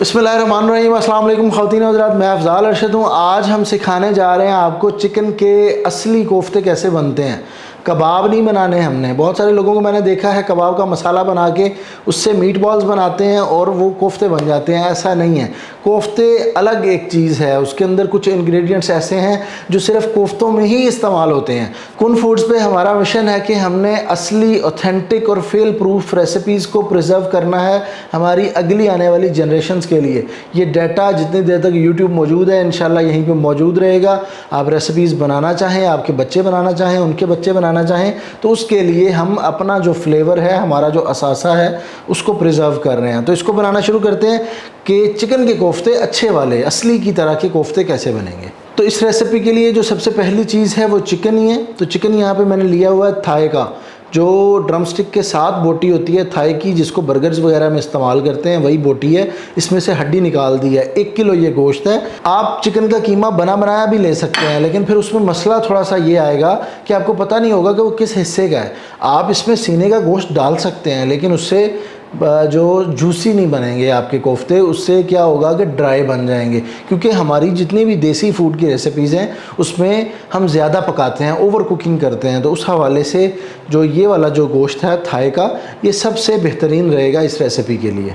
बिस्मिल्लाहिर्रहमानिर्रहीम। अस्सलाम वालेकुम ख़वातीन और हज़रात, मैं अफ़ज़ाल अरशद हूँ। आज हम सिखाने जा रहे हैं आपको चिकन के असली कोफ्ते कैसे बनते हैं। कबाब नहीं बनाने हमने। बहुत सारे लोगों को मैंने देखा है कबाब का मसाला बना के उससे मीट बॉल्स बनाते हैं और वो कोफ्ते बन जाते हैं। ऐसा नहीं है। कोफ्ते अलग एक चीज़ है, उसके अंदर कुछ इंग्रेडिएंट्स ऐसे हैं जो सिर्फ कोफ्तों में ही इस्तेमाल होते हैं। कुन फूड्स पे हमारा मिशन है कि हमने असली ऑथेंटिक और फेल प्रूफ रेसिपीज़ को प्रिजर्व करना है हमारी अगली आने वाली जनरेशन्स के लिए। ये डाटा जितनी देर तक यूट्यूब मौजूद है इंशाल्लाह यहीं पे मौजूद रहेगा। आप रेसिपीज़ बनाना चाहें, आपके बच्चे बनाना चाहें, उनके बच्चे बनाना चाहें, तो उसके लिए हम अपना जो फ्लेवर है, हमारा जो असासा है, उसको प्रिजर्व कर रहे हैं। तो इसको बनाना शुरू करते हैं कि चिकन के कोफ्ते अच्छे वाले असली की तरह के कोफ्ते कैसे बनेंगे। तो इस रेसिपी के लिए जो सबसे पहली चीज़ है वो चिकन ही है। तो चिकन यहाँ पे मैंने लिया हुआ है थाई का, जो ड्रम स्टिक के साथ बोटी होती है थाई की, जिसको बर्गर्स वगैरह में इस्तेमाल करते हैं, वही बोटी है। इसमें से हड्डी निकाल दी है। 1 किलो ये गोश्त है। आप चिकन का कीमा बना बनाया भी ले सकते हैं, लेकिन फिर उसमें मसला थोड़ा सा ये आएगा कि आपको पता नहीं होगा कि वो किस हिस्से का है। आप इसमें सीने का गोश्त डाल सकते हैं, लेकिन उससे जो जूसी नहीं बनेंगे आपके कोफ्ते, उससे क्या होगा कि ड्राई बन जाएंगे। क्योंकि हमारी जितनी भी देसी फूड की रेसिपीज़ हैं उसमें हम ज़्यादा पकाते हैं, ओवर कुकिंग करते हैं। तो उस हवाले से जो ये वाला जो गोश्त है थाई का, ये सबसे बेहतरीन रहेगा इस रेसिपी के लिए।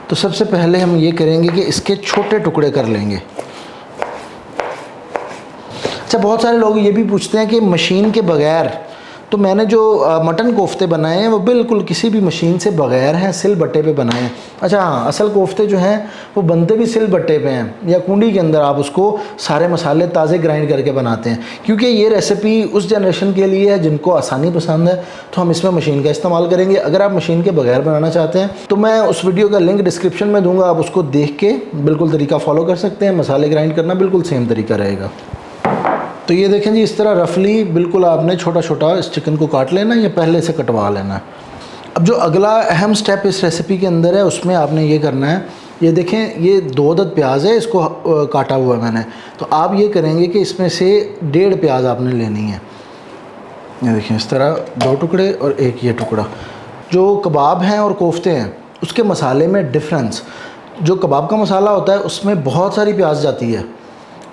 तो सबसे पहले हम ये करेंगे कि इसके छोटे टुकड़े कर लेंगे। अच्छा, बहुत सारे लोग ये भी पूछते हैं कि मशीन के बग़ैर, तो मैंने जो मटन कोफ्ते बनाए हैं वो बिल्कुल किसी भी मशीन से बग़ैर हैं, सिल बट्टे पे बनाए हैं। अच्छा हाँ, असल कोफ्ते जो हैं वो बनते भी सिल बट्टे पे हैं, या कुंडी के अंदर आप उसको सारे मसाले ताज़े ग्राइंड करके बनाते हैं। क्योंकि ये रेसिपी उस जनरेशन के लिए है जिनको आसानी पसंद है, तो हम इसमें मशीन का इस्तेमाल करेंगे। अगर आप मशीन के बग़ैर बनाना चाहते हैं तो मैं उस वीडियो का लिंक डिस्क्रिप्शन में दूँगा, आप उसको देख के बिल्कुल तरीका फ़ॉलो कर सकते हैं। मसाले ग्राइंड करना बिल्कुल सेम तरीका रहेगा। तो ये देखें जी, इस तरह रफली बिल्कुल आपने छोटा छोटा इस चिकन को काट लेना, या पहले से कटवा लेना है। अब जो अगला अहम स्टेप इस रेसिपी के अंदर है उसमें आपने ये करना है, ये देखें ये 2 अदद प्याज है, इसको काटा हुआ है मैंने। तो आप ये करेंगे कि इसमें से 1.5 प्याज आपने लेनी है। ये देखें इस तरह 2 टुकड़े और 1 ये टुकड़ा। जो कबाब हैं और कोफ्ते हैं उसके मसाले में डिफरेंस, जो कबाब का मसाला होता है उसमें बहुत सारी प्याज जाती है,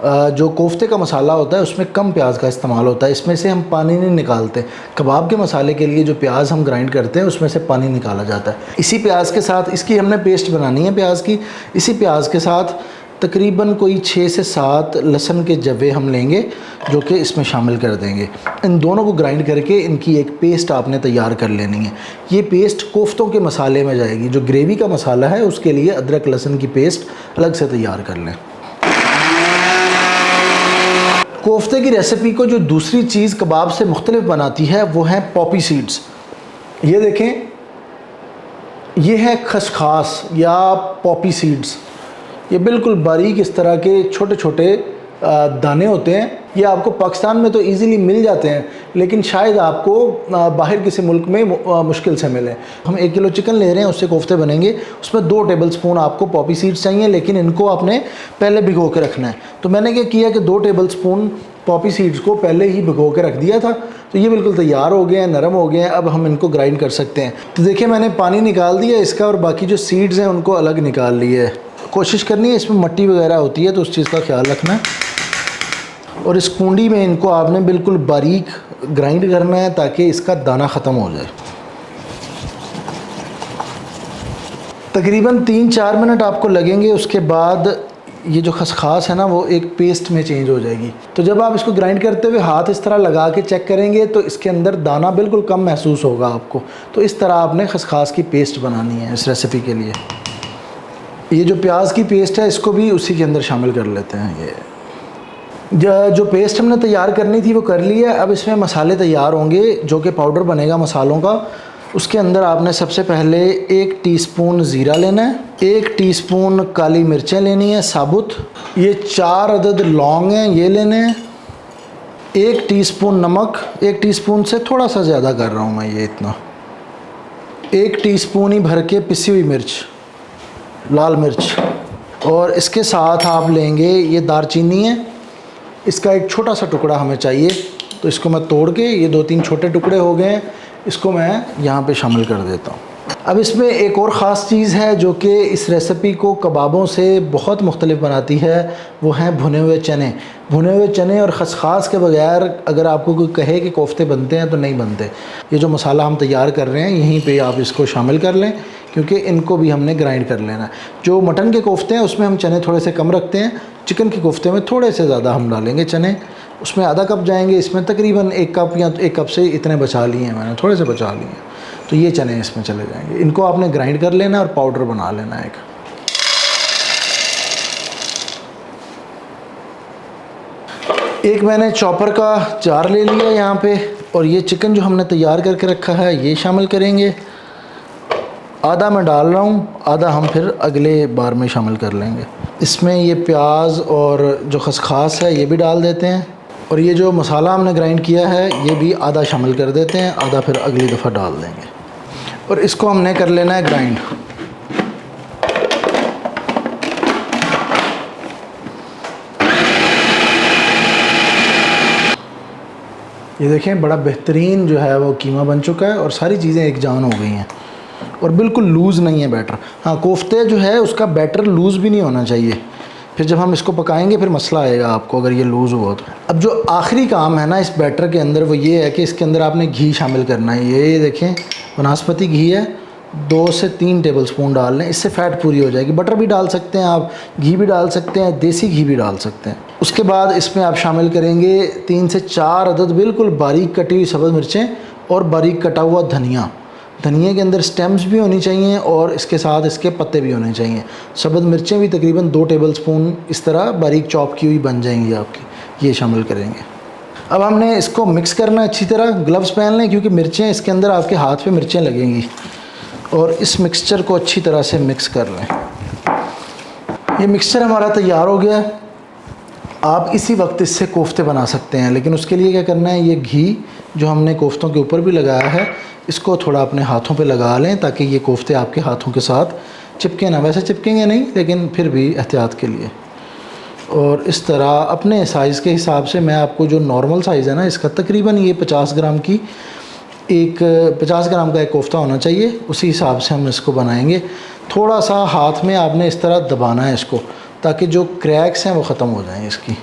जो कोफ्ते का मसाला होता है उसमें कम प्याज का इस्तेमाल होता है। इसमें से हम पानी नहीं निकालते। कबाब के मसाले के लिए जो प्याज हम ग्राइंड करते हैं उसमें से पानी निकाला जाता है। इसी प्याज के साथ इसकी हमने पेस्ट बनानी है प्याज की। इसी प्याज के साथ तकरीबन कोई 6 से 7 लहसुन के जवे हम लेंगे, जो कि इसमें शामिल कर देंगे। इन दोनों को ग्राइंड करके इनकी एक पेस्ट आपने तैयार कर लेनी है। ये पेस्ट कोफ्तों के मसाले में जाएगी। जो ग्रेवी का मसाला है उसके लिए अदरक लहसुन की पेस्ट अलग से तैयार कर लें। कोफ्ते की रेसिपी को जो दूसरी चीज़ कबाब से मुख्तलिफ बनाती है वो है पॉपी सीड्स। ये देखें, ये है खसखास या पॉपी सीड्स। ये बिल्कुल बारीक इस तरह के छोटे छोटे दाने होते हैं। ये आपको पाकिस्तान में तो इजीली मिल जाते हैं, लेकिन शायद आपको बाहर किसी मुल्क में मुश्किल से मिले। हम 1 किलो चिकन ले रहे हैं, उससे कोफ्ते बनेंगे। उसमें 2 टेबलस्पून आपको पॉपी सीड्स चाहिए, लेकिन इनको आपने पहले भिगो के रखना है। तो मैंने क्या किया कि 2 टेबलस्पून पॉपी सीड्स को पहले ही भिगो के रख दिया था। तो ये बिल्कुल तैयार हो गए हैं, नरम हो गए हैं। अब हम इनको ग्राइंड कर सकते हैं। तो देखिए मैंने पानी निकाल दिया इसका, और बाकी जो सीड्स हैं उनको अलग निकाल लिए है। कोशिश करनी है, इसमें मट्टी वगैरह होती है तो उस चीज़ का ख्याल रखना है। और इस कुंडी में इनको आपने बिल्कुल बारीक ग्राइंड करना है ताकि इसका दाना ख़त्म हो जाए। तकरीबन 3-4 मिनट आपको लगेंगे। उसके बाद ये जो खसखास है ना वो एक पेस्ट में चेंज हो जाएगी। तो जब आप इसको ग्राइंड करते हुए हाथ इस तरह लगा के चेक करेंगे तो इसके अंदर दाना बिल्कुल कम महसूस होगा आपको। तो इस तरह आपने खसखास की पेस्ट बनानी है इस रेसिपी के लिए। ये जो प्याज की पेस्ट है इसको भी उसी के अंदर शामिल कर लेते हैं। ये जो पेस्ट हमने तैयार करनी थी वो कर ली है। अब इसमें मसाले तैयार होंगे, जो कि पाउडर बनेगा मसालों का। उसके अंदर आपने सबसे पहले 1 टीस्पून ज़ीरा लेना है, 1 टीस्पून काली मिर्चें लेनी है साबुत, ये 4 अदद लौंग हैं ये लेने हैं, 1 टीस्पून नमक, 1 टीस्पून से थोड़ा सा ज़्यादा कर रहा हूँ मैं ये इतना, 1 टीस्पून ही भर के पिसी हुई मिर्च, लाल मिर्च। और इसके साथ आप लेंगे ये दारचीनी है, इसका एक छोटा सा टुकड़ा हमें चाहिए। तो इसको मैं तोड़ के, ये 2-3 छोटे टुकड़े हो गए हैं, इसको मैं यहाँ पे शामिल कर देता हूँ। अब इसमें एक और ख़ास चीज़ है जो कि इस रेसिपी को कबाबों से बहुत मुख्तलिफ बनाती है, वो हैं भुने हुए चने। भुने हुए चने और खसखास के बगैर अगर आपको कोई कहे कि कोफ्ते बनते हैं तो नहीं बनते। ये जो मसाला हम तैयार कर रहे हैं यहीं पे आप इसको शामिल कर लें, क्योंकि इनको भी हमने ग्राइंड कर लेना है। जो मटन के कोफ्ते हैं उसमें हम चने थोड़े से कम रखते हैं, चिकन के कोफ्ते में थोड़े से ज़्यादा हम डालेंगे चने। उसमें आधा कप जाएंगे, इसमें तकरीबन 1 कप या 1 कप से इतने बचा लिए हैं मैंने, थोड़े से बचा लिए हैं, तो ये चने इसमें चले जाएंगे। इनको आपने ग्राइंड कर लेना और पाउडर बना लेना है एक मैंने चॉपर का जार ले लिया यहाँ पे, और ये चिकन जो हमने तैयार करके रखा है ये शामिल करेंगे। आधा मैं डाल रहा हूँ, आधा हम फिर अगले बार में शामिल कर लेंगे। इसमें ये प्याज और जो खसखास है ये भी डाल देते हैं, और ये जो मसाला हमने ग्राइंड किया है ये भी आधा शामिल कर देते हैं, आधा फिर अगली दफ़ा डाल देंगे, और इसको हमने कर लेना है ग्राइंड। ये देखें बड़ा बेहतरीन जो है वो कीमा बन चुका है, और सारी चीज़ें एक जान हो गई हैं, और बिल्कुल लूज़ नहीं है बैटर। हाँ, कोफ्ते जो है उसका बैटर लूज़ भी नहीं होना चाहिए, फिर जब हम इसको पकाएंगे फिर मसला आएगा आपको अगर ये लूज़ हुआ तो। अब जो आखिरी काम है ना इस बैटर के अंदर वो ये है कि इसके अंदर आपने घी शामिल करना है। ये देखें वनस्पति घी है, 2 से 3 टेबलस्पून डाल लें, इससे फ़ैट पूरी हो जाएगी। बटर भी डाल सकते हैं आप, घी भी डाल सकते हैं, देसी घी भी डाल सकते हैं। उसके बाद इसमें आप शामिल करेंगे 3 से 4 अदद बिल्कुल बारीक कटी हुई सब्ज़ मिर्चें और बारीक कटा हुआ धनिया। धनिया के अंदर स्टेम्स भी होनी चाहिए और इसके साथ इसके पत्ते भी होने चाहिए। सब्ज़ मिर्चें भी तकरीबन 2 टेबलस्पून इस तरह बारीक चॉप की हुई बन जाएंगी आपकी, ये शामिल करेंगे। अब हमने इसको मिक्स करना अच्छी तरह। ग्लव्स पहन लें क्योंकि मिर्चें इसके अंदर आपके हाथ पे मिर्चें लगेंगी, और इस मिक्सचर को अच्छी तरह से मिक्स कर लें। ये मिक्सचर हमारा तैयार हो गया है। आप इसी वक्त इससे कोफ्ते बना सकते हैं, लेकिन उसके लिए क्या करना है, ये घी जो हमने कोफ्तों के ऊपर भी लगाया है इसको थोड़ा अपने हाथों पे लगा लें ताकि ये कोफ्ते आपके हाथों के साथ चिपके ना। वैसे चिपकेंगे नहीं, लेकिन फिर भी एहतियात के लिए। और इस तरह अपने साइज़ के हिसाब से, मैं आपको जो नॉर्मल साइज़ है ना इसका, तकरीबन ये 50 ग्राम का एक कोफ्ता होना चाहिए, उसी हिसाब से हम इसको बनाएंगे। थोड़ा सा हाथ में आपने इस तरह दबाना है इसको ताकि जो क्रैक्स हैं वो ख़त्म हो जाएं इसकी।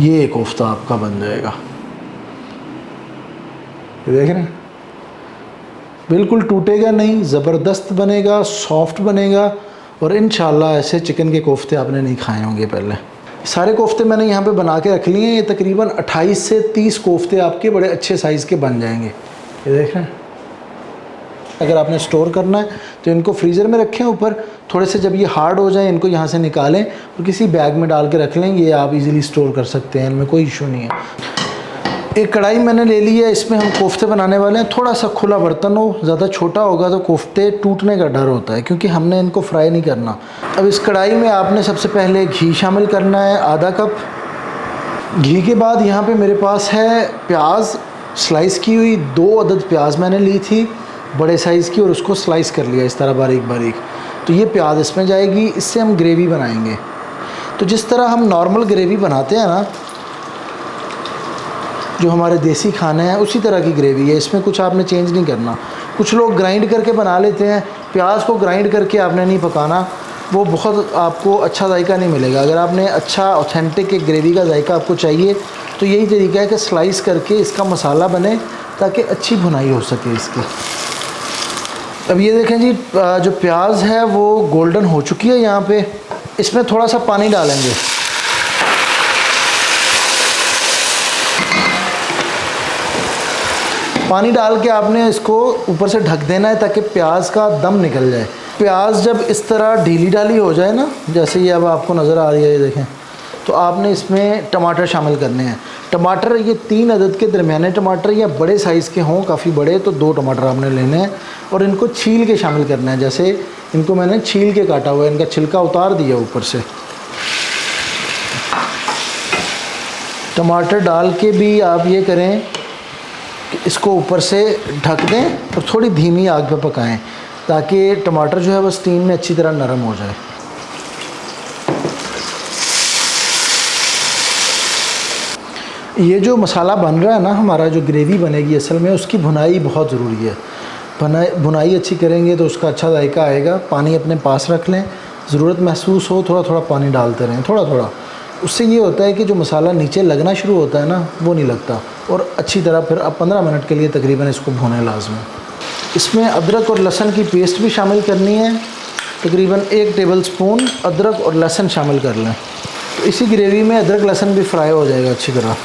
ये कोफ्ता आपका बन जाएगा, देख रहे हैं, बिल्कुल टूटेगा नहीं, ज़बरदस्त बनेगा, सॉफ्ट बनेगा। और इंशाल्लाह ऐसे चिकन के कोफ्ते आपने नहीं खाए होंगे पहले। सारे कोफ्ते मैंने यहाँ पे बना के रख लिए हैं। ये तकरीबन 28 से 30 कोफ्ते आपके बड़े अच्छे साइज़ के बन जाएंगे, ये देख रहे हैं। अगर आपने स्टोर करना है तो इनको फ्रीज़र में रखें ऊपर, थोड़े से जब ये हार्ड हो जाए इनको यहाँ से निकालें और किसी बैग में डाल के रख लें। ये आप इजीली स्टोर कर सकते हैं, इनमें कोई इशू नहीं है। एक कढ़ाई मैंने ले ली है, इसमें हम कोफ्ते बनाने वाले हैं। थोड़ा सा खुला बर्तन हो, ज़्यादा छोटा होगा तो कोफ्ते टूटने का डर होता है क्योंकि हमने इनको फ्राई नहीं करना। अब इस कढ़ाई में आपने सबसे पहले घी शामिल करना है, आधा कप। घी के बाद यहाँ पे मेरे पास है प्याज स्लाइस की हुई, 2 अदद प्याज मैंने ली थी बड़े साइज़ की, और उसको स्लाइस कर लिया इस तरह बारीक बारीक। तो ये प्याज इसमें जाएगी, इससे हम ग्रेवी बनाएंगे। तो जिस तरह हम नॉर्मल ग्रेवी बनाते हैं ना, जो हमारे देसी खाने हैं, उसी तरह की ग्रेवी है, इसमें कुछ आपने चेंज नहीं करना। कुछ लोग ग्राइंड करके बना लेते हैं, प्याज को ग्राइंड करके आपने नहीं पकाना, वो बहुत आपको अच्छा जायका नहीं मिलेगा। अगर आपने अच्छा ऑथेंटिक एक ग्रेवी का जायका आपको चाहिए तो यही तरीका है कि स्लाइस करके इसका मसाला बने ताकि अच्छी भुनाई हो सके इसकी। अब ये देखें जी, जो प्याज है वो गोल्डन हो चुकी है यहाँ पे। इसमें थोड़ा सा पानी डालेंगे। पानी डाल के आपने इसको ऊपर से ढक देना है ताकि प्याज का दम निकल जाए। प्याज जब इस तरह ढीली ढाली हो जाए ना, जैसे ये अब आपको नज़र आ रही है, ये देखें, तो आपने इसमें टमाटर शामिल करने हैं। टमाटर ये 3 अदद के दरमियाने टमाटर या बड़े साइज़ के हों, काफ़ी बड़े, तो 2 टमाटर आपने लेने हैं और इनको छील के शामिल करना है। जैसे इनको मैंने छील के काटा हुआ है, इनका छिलका उतार दिया ऊपर से। टमाटर डाल के भी आप ये करें कि इसको ऊपर से ढक दें और थोड़ी धीमी आग पे पकाएं ताकि टमाटर जो है वो स्टीम में अच्छी तरह नरम हो जाए। ये जो मसाला बन रहा है ना हमारा, जो ग्रेवी बनेगी असल में, उसकी भुनाई बहुत ज़रूरी है। भुनाई अच्छी करेंगे तो उसका अच्छा जायका आएगा। पानी अपने पास रख लें, ज़रूरत महसूस हो थोड़ा थोड़ा पानी डालते रहें, थोड़ा थोड़ा। उससे ये होता है कि जो मसाला नीचे लगना शुरू होता है ना, वो नहीं लगता। और अच्छी तरह फिर अब 15 मिनट के लिए तकरीबन इसको भुने लाजमी। इसमें अदरक और लहसुन की पेस्ट भी शामिल करनी है, तकरीबन 1 टेबल स्पून अदरक और लहसुन शामिल कर लें। तो इसी ग्रेवी में अदरक लहसुन भी फ्राई हो जाएगा अच्छी तरह।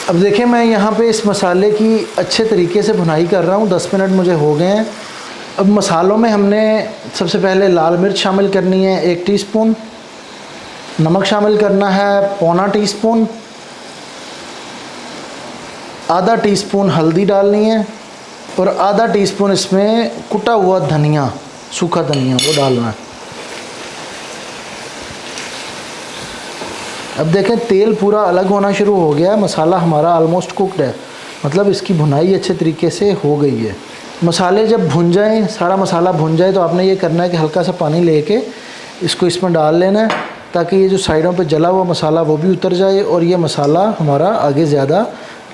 अब देखें, मैं यहाँ पे इस मसाले की अच्छे तरीके से भुनाई कर रहा हूँ। 10 मिनट मुझे हो गए हैं। अब मसालों में हमने सबसे पहले लाल मिर्च शामिल करनी है 1 टीस्पून, नमक शामिल करना है पौना टीस्पून, आधा टीस्पून हल्दी डालनी है और आधा टीस्पून इसमें कुटा हुआ धनिया, सूखा धनिया, वो डालना है। अब देखें तेल पूरा अलग होना शुरू हो गया है, मसाला हमारा ऑलमोस्ट कुकड है, मतलब इसकी भुनाई अच्छे तरीके से हो गई है। मसाले जब भुन जाएं, सारा मसाला भुन जाए, तो आपने ये करना है कि हल्का सा पानी लेके इसको इसमें डाल लेना है, ताकि ये जो साइडों पे जला हुआ मसाला वो भी उतर जाए और ये मसाला हमारा आगे ज़्यादा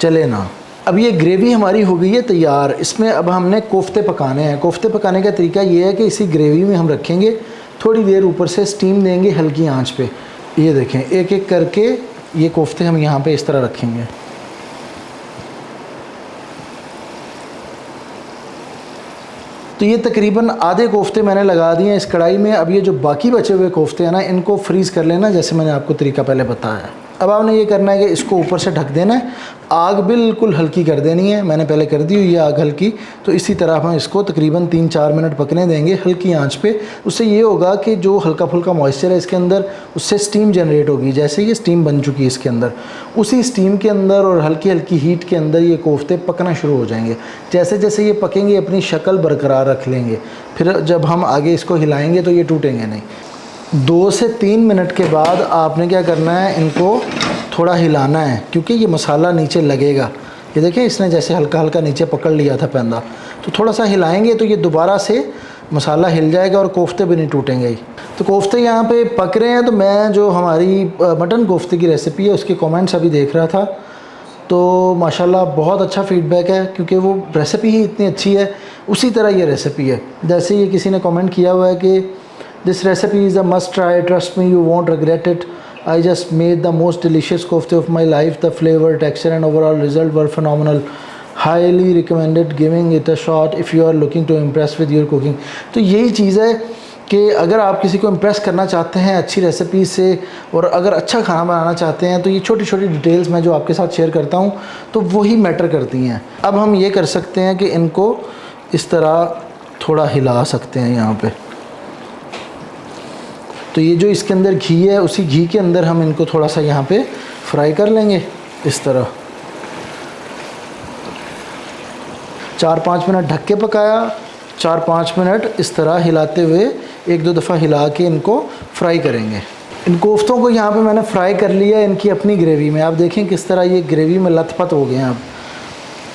चले ना। अब ये ग्रेवी हमारी हो गई है तैयार। इसमें अब हमने कोफ्ते पकाने हैं। कोफ्ते पकाने का तरीका ये है कि इसी ग्रेवी में हम रखेंगे, थोड़ी देर ऊपर से स्टीम देंगे हल्की आंच पे। ये देखें, एक एक करके ये कोफ्ते हम यहाँ पे इस तरह रखेंगे। तो ये तकरीबन आधे कोफ्ते मैंने लगा दिए हैं इस कढ़ाई में। अब ये जो बाकी बचे हुए कोफ्ते हैं ना, इनको फ्रीज़ कर लेना, जैसे मैंने आपको तरीका पहले बताया। अब आपने ये करना है कि इसको ऊपर से ढक देना है, आग बिल्कुल हल्की कर देनी है। मैंने पहले कर दी हुई है आग हल्की। तो इसी तरह हम इसको तकरीबन 3-4 मिनट पकने देंगे हल्की आंच पे। उससे ये होगा कि जो हल्का फुल्का मॉइस्चर है इसके अंदर, उससे स्टीम जनरेट होगी। जैसे ये स्टीम बन चुकी है इसके अंदर, उसी स्टीम के अंदर और हल्की हल्की हीट के अंदर ये कोफ्ते पकना शुरू हो जाएंगे। जैसे जैसे ये पकेंगे अपनी शक्ल बरकरार रख लेंगे, फिर जब हम आगे इसको हिलाएँगे तो ये टूटेंगे नहीं। 2 से 3 मिनट के बाद आपने क्या करना है, इनको थोड़ा हिलाना है, क्योंकि ये मसाला नीचे लगेगा। ये देखें, इसने जैसे हल्का हल्का नीचे पकड़ लिया था पैंदा, तो थोड़ा सा हिलाएंगे तो ये दोबारा से मसाला हिल जाएगा और कोफ्ते भी नहीं टूटेंगे ही। तो कोफ्ते यहाँ पे पक रहे हैं। तो मैं जो हमारी मटन कोफ्ते की रेसिपी है उसके कमेंट्स अभी देख रहा था, तो माशाल्लाह बहुत अच्छा फ़ीडबैक है, क्योंकि वो रेसिपी ही इतनी अच्छी है। उसी तरह ये रेसिपी है। जैसे ये किसी ने कमेंट किया हुआ है कि this recipe is a must try, trust me you won't regret it, I just made the most delicious kofte of my life. The flavor, texture and overall result were phenomenal. Highly recommended giving it a shot if you are looking to impress with your cooking. तो यही चीज़ है कि अगर आप किसी को impress करना चाहते हैं अच्छी रेसिपी से, और अगर अच्छा खाना बनाना चाहते हैं, तो ये छोटी छोटी डिटेल्स मैं जो आपके साथ शेयर करता हूँ तो वही मैटर करती हैं। अब हम ये कर सकते हैं कि इनको इस तरह थोड़ा हिला सकते हैं यहाँ पे। तो ये जो इसके अंदर घी है, उसी घी के अंदर हम इनको थोड़ा सा यहाँ पे फ्राई कर लेंगे इस तरह। 4-5 मिनट ढक के पकाया, 4-5 मिनट इस तरह हिलाते हुए 1-2 दफ़ा हिला के इनको फ्राई करेंगे। इन कोफ्तों को यहाँ पे मैंने फ्राई कर लिया इनकी अपनी ग्रेवी में। आप देखें किस तरह ये ग्रेवी में लथपथ हो गए हैं।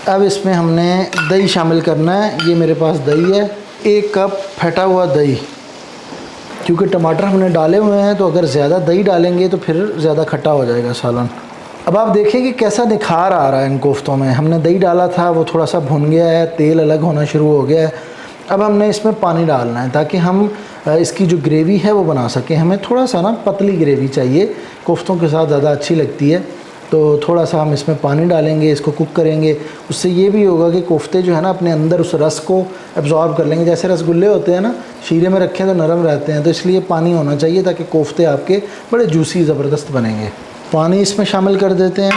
अब इसमें हमने दही शामिल करना है। ये मेरे पास दही है, 1 कप फटा हुआ दही। क्योंकि टमाटर हमने डाले हुए हैं, तो अगर ज़्यादा दही डालेंगे तो फिर ज़्यादा खट्टा हो जाएगा सालन। अब आप देखें कि कैसा निखार आ रहा है इन कोफ्तों में। हमने दही डाला था, वो थोड़ा सा भुन गया है, तेल अलग होना शुरू हो गया है। अब हमने इसमें पानी डालना है ताकि हम इसकी जो ग्रेवी है वो बना सकें। हमें थोड़ा सा ना पतली ग्रेवी चाहिए, कोफ्तों के साथ ज़्यादा अच्छी लगती है। तो थोड़ा सा हम इसमें पानी डालेंगे, इसको कुक करेंगे। उससे ये भी होगा कि कोफ्ते जो है ना अपने अंदर उस रस को एब्जॉर्ब कर लेंगे। जैसे रसगुल्ले होते हैं ना, शीरे में रखें तो नरम रहते हैं, तो इसलिए पानी होना चाहिए ताकि कोफ्ते आपके बड़े जूसी ज़बरदस्त बनेंगे। पानी इसमें शामिल कर देते हैं।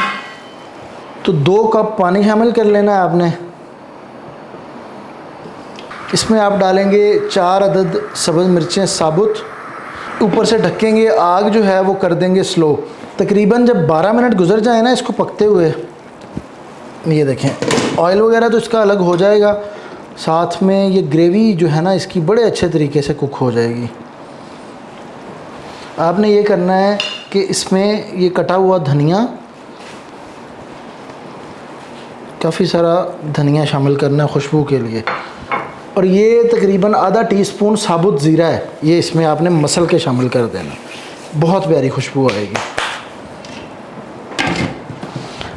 तो 2 कप पानी शामिल कर लेना है आपने। इसमें आप डालेंगे 4 अदद सब्ज़ मिर्चें साबुत। ऊपर से ढकेंगे, आग जो है वो कर देंगे स्लो। तकरीबन जब 12 मिनट गुजर जाए ना इसको पकते हुए, ये देखें ऑयल वगैरह तो इसका अलग हो जाएगा, साथ में ये ग्रेवी जो है ना इसकी बड़े अच्छे तरीके से कुक हो जाएगी। आपने ये करना है कि इसमें ये कटा हुआ धनिया, काफ़ी सारा धनिया शामिल करना है खुशबू के लिए। और ये तकरीबन आधा टीस्पून साबुत ज़ीरा है, ये इसमें आपने मसल के शामिल कर देना, बहुत प्यारी खुशबू आएगी।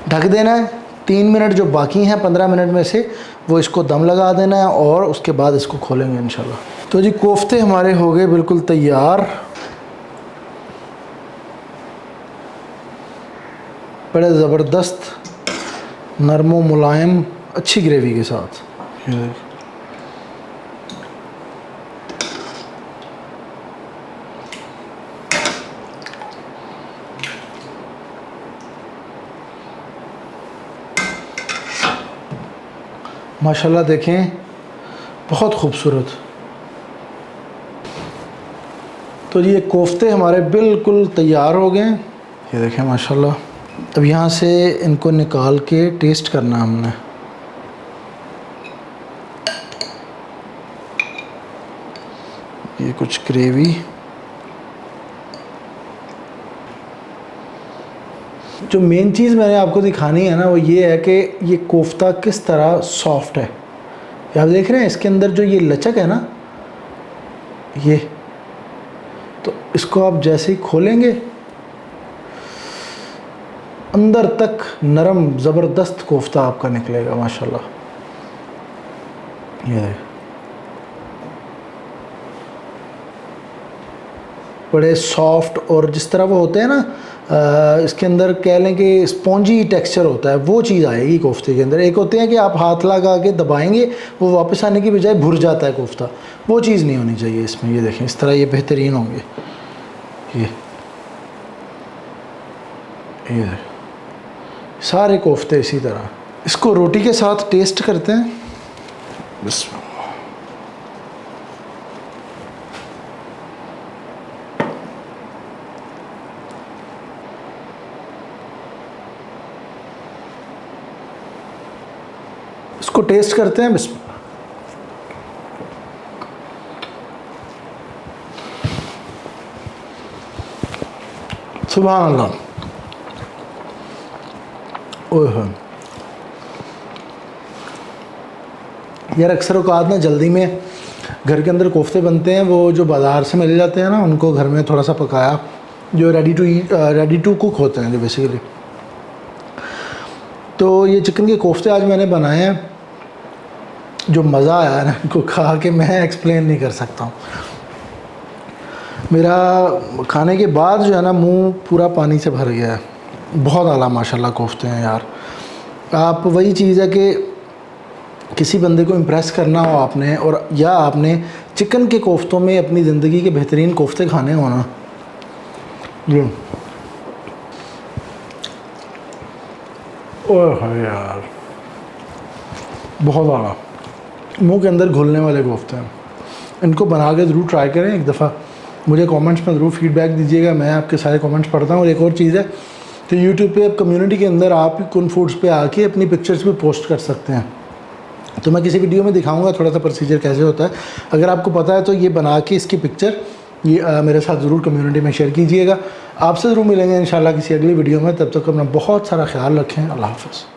ढक देना है। 3 मिनट जो बाकी हैं 15 मिनट में से, वो इसको दम लगा देना है और उसके बाद इसको खोलेंगे इंशाल्लाह। तो जी कोफ्ते हमारे हो गए बिल्कुल तैयार, बड़े ज़बरदस्त नरम मुलायम अच्छी ग्रेवी के साथ। माशाल्लाह देखें बहुत खूबसूरत। तो ये कोफ्ते हमारे बिल्कुल तैयार हो गए हैं, ये देखें माशाल्लाह। अब यहाँ से इनको निकाल के टेस्ट करना हमने। ये कुछ ग्रेवी, जो मेन चीज़ मैंने आपको दिखानी है ना वो ये है कि ये कोफ्ता किस तरह सॉफ्ट है। ये आप देख रहे हैं इसके अंदर जो ये लचक है ना, ये तो इसको आप जैसे ही खोलेंगे अंदर तक नरम ज़बरदस्त कोफ्ता आपका निकलेगा माशाल्लाह। ये बड़े सॉफ्ट और जिस तरह वो होते हैं ना, इसके अंदर कह लें कि स्पॉन्जी टेक्सचर होता है, वो चीज़ आएगी कोफ्ते के अंदर। एक होते हैं कि आप हाथ लगा के दबाएंगे वो वापस आने की बजाय भुर जाता है कोफ्ता, वो चीज़ नहीं होनी चाहिए इसमें। ये देखें इस तरह ये बेहतरीन होंगे। ये सारे कोफ्ते इसी तरह। इसको रोटी के साथ टेस्ट करते हैं। बस इसको टेस्ट करते हैं। बिस्मिल्लाह। सुभान अल्लाह। ओह यार, अक्सर औकात ना जल्दी में घर के अंदर कोफ्ते बनते हैं, वो जो बाज़ार से मिल जाते हैं ना, उनको घर में थोड़ा सा पकाया, जो रेडी टू कुक होते हैं जो बेसिकली। तो ये चिकन के कोफ्ते आज मैंने बनाए हैं, जो मज़ा आया ना इनको खा के मैं एक्सप्लेन नहीं कर सकता हूँ। मेरा खाने के बाद जो है ना मुंह पूरा पानी से भर गया है। बहुत आला माशाल्लाह कोफ्ते हैं यार। आप वही चीज़ है कि किसी बंदे को इम्प्रेस करना हो आपने, और या आपने चिकन के कोफ्तों में अपनी ज़िंदगी के बेहतरीन कोफ्ते खाने हो ना, ओह यार बहुत आला, मुंह के अंदर घुलने वाले कोफ्ते हैं। इनको बना के ज़रूर ट्राई करें एक दफ़ा, मुझे कमेंट्स में ज़रूर फीडबैक दीजिएगा, मैं आपके सारे कमेंट्स पढ़ता हूँ। और एक और चीज़ है कि यूट्यूब पे आप कम्युनिटी के अंदर आप कुन फूड्स पे आके अपनी पिक्चर्स भी पोस्ट कर सकते हैं। तो मैं किसी वीडियो में दिखाऊंगा थोड़ा सा प्रोसीजर कैसे होता है। अगर आपको पता है तो ये बना के इसकी पिक्चर ये मेरे साथ ज़रूर कम्युनिटी में शेयर कीजिएगा। आपसे ज़रूर मिलेंगे इंशाल्लाह किसी अगली वीडियो में। तब तक अपना बहुत सारा ख्याल रखें। अल्लाह हाफ़िज़।